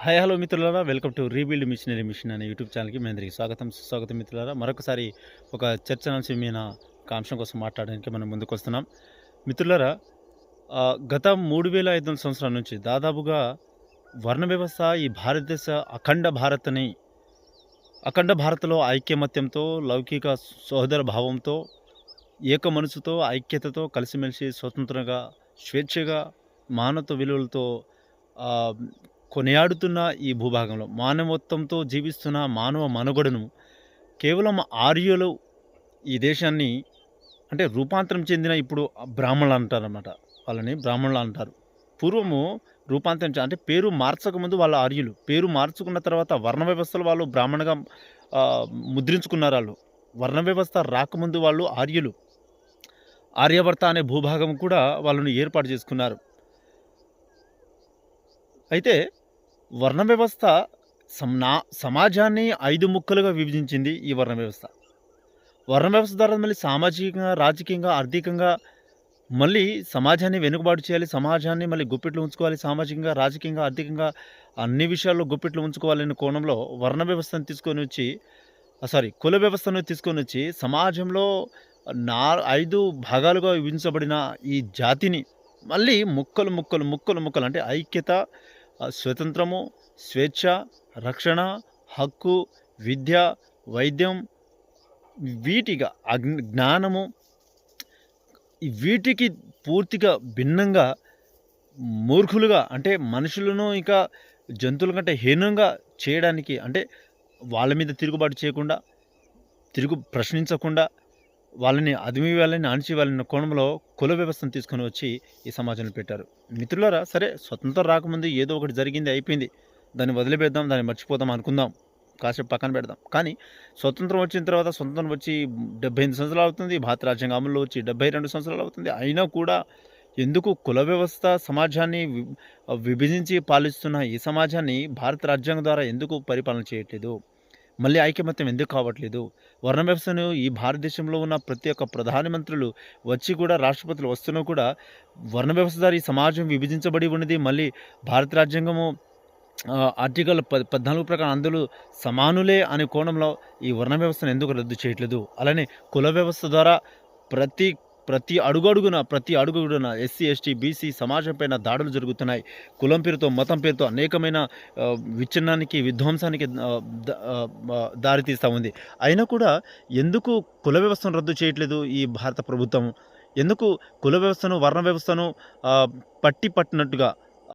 Hi hello మిత్రులారా, welcome to rebuild missionary mission అనే YouTube ఛానల్కి మీ అందరికీ స్వాగతం సుస్వాగతం మిత్రులారా. మరొకసారి ఒక చర్చనాంశమైన ఒక అంశం కోసం మాట్లాడడానికి మనం ముందుకు వస్తున్నాం మిత్రులారా. గత 3500 సంవత్సరాల నుంచి దాదాపుగా వర్ణ వ్యవస్థ ఈ భారతదేశ అఖండ భారత్లో ఐక్యమత్యంతో, లౌకిక సోదర భావంతో, ఏక మనసుతో, ఐక్యతతో, కలిసిమెలిసి స్వతంత్రంగా, స్వేచ్ఛగా, మానవత్వ విలువలతో ఆహ్, కొనియాడుతున్న ఈ భూభాగంలో మానవత్వంతో జీవిస్తున్న మానవ మనుగడను కేవలం ఆర్యులు ఈ దేశాన్ని అంటే రూపాంతరం చెందిన ఇప్పుడు బ్రాహ్మణులు అంటారన్నమాట. వాళ్ళని బ్రాహ్మణులు అంటారు. పూర్వము రూపాంతరం అంటే పేరు మార్చకముందు వాళ్ళు ఆర్యులు. పేరు మార్చుకున్న తర్వాత వర్ణ వ్యవస్థలో వాళ్ళు బ్రాహ్మణగా ఆహ్, ముద్రించుకున్నారు ఆళ్ళు. వర్ణ వ్యవస్థ రాకముందు వాళ్ళు ఆర్యులు. ఆర్యావర్త అనే భూభాగం కూడా వాళ్ళని ఏర్పాటు చేసుకున్నారు. అయితే వర్ణ వ్యవస్థ సమాజాన్ని 5 ముక్కలుగా విభజించింది ఈ వర్ణ వ్యవస్థ. వర్ణ వ్యవస్థ ద్వారా మళ్ళీ సామాజికంగా, రాజకీయంగా, ఆర్థికంగా మళ్ళీ సమాజాన్ని వెనుకబాటు చేయాలి. సమాజాన్ని మళ్ళీ గుప్పిట్లో ఉంచుకోవాలి. సామాజికంగా, రాజకీయంగా, ఆర్థికంగా అన్ని విషయాల్లో గుప్పిట్లో ఉంచుకోవాలనే కోణంలో వర్ణ వ్యవస్థను కుల వ్యవస్థను తీసుకొనొచ్చి సమాజంలో 5 భాగాలుగా విభజించబడిన ఈ జాతిని మళ్ళీ ముక్కలు అంటే ఐక్యత, స్వతంత్రము, స్వేచ్ఛ, రక్షణ, హక్కు, విద్య, వైద్యం, వీటిగా జ్ఞానము, వీటికి పూర్తిగా భిన్నంగా మూర్ఖులుగా అంటే మనుషులను ఇంకా జంతువుల కంటే హీనంగా చేయడానికి, అంటే వాళ్ళ మీద తిరుగుబాటు చేయకుండా, ప్రశ్నించకుండా, వాళ్ళని అణిచివేయాలన్న కోణంలో కుల వ్యవస్థను తీసుకొని వచ్చి ఈ సమాజంలో పెట్టారు. మిత్రులారా, సరే స్వతంత్రం రాకముందు ఏదో ఒకటి జరిగింది, అయిపోయింది, దాన్ని వదిలిపెద్దాం, దాన్ని మర్చిపోదాం అనుకుందాం, కాసేపు పక్కన పెడదాం. కానీ స్వతంత్రం వచ్చిన తర్వాత, స్వతంత్రం వచ్చి 78 సంవత్సరాలు అవుతుంది, భారత రాజ్యాంగం అమల్లో వచ్చి 72 సంవత్సరాలు అవుతుంది. అయినా కూడా ఎందుకు కుల వ్యవస్థ సమాజాన్ని విభజించి పాలిస్తున్న ఈ సమాజాన్ని భారత రాజ్యాంగం ద్వారా ఎందుకు పరిపాలన చేయట్లేదు? మళ్ళీ ఐకమత్యం ఎందుకు కావట్లేదు? వర్ణ వ్యవస్థను ఈ భారతదేశంలో ఉన్న ప్రతి ఒక్క ప్రధానమంత్రులు వచ్చి కూడా, రాష్ట్రపతులు వస్తున్నా కూడా వర్ణ వ్యవస్థ ద్వారా ఈ సమాజం విభజించబడి ఉన్నది. మళ్ళీ భారత రాజ్యాంగము ఆర్టికల్ 14 ప్రకారం అందరూ సమానులే అనే కోణంలో ఈ వర్ణ వ్యవస్థను ఎందుకు రద్దు చేయట్లేదు? అలానే కుల వ్యవస్థ ద్వారా ప్రతి అడుగుడున ఎస్సీ, ఎస్టీ, బీసీ సమాజం పైన దాడులు జరుగుతున్నాయి. కులం పేరుతో, మతం పేరుతో అనేకమైన విచ్ఛిన్నానికి, విధ్వంసానికి దారితీస్తూ ఉంది. అయినా కూడా ఎందుకు కుల వ్యవస్థను రద్దు చేయట్లేదు ఈ భారత ప్రభుత్వం? ఎందుకు కుల వ్యవస్థను, వర్ణ వ్యవస్థను పట్టినట్టుగా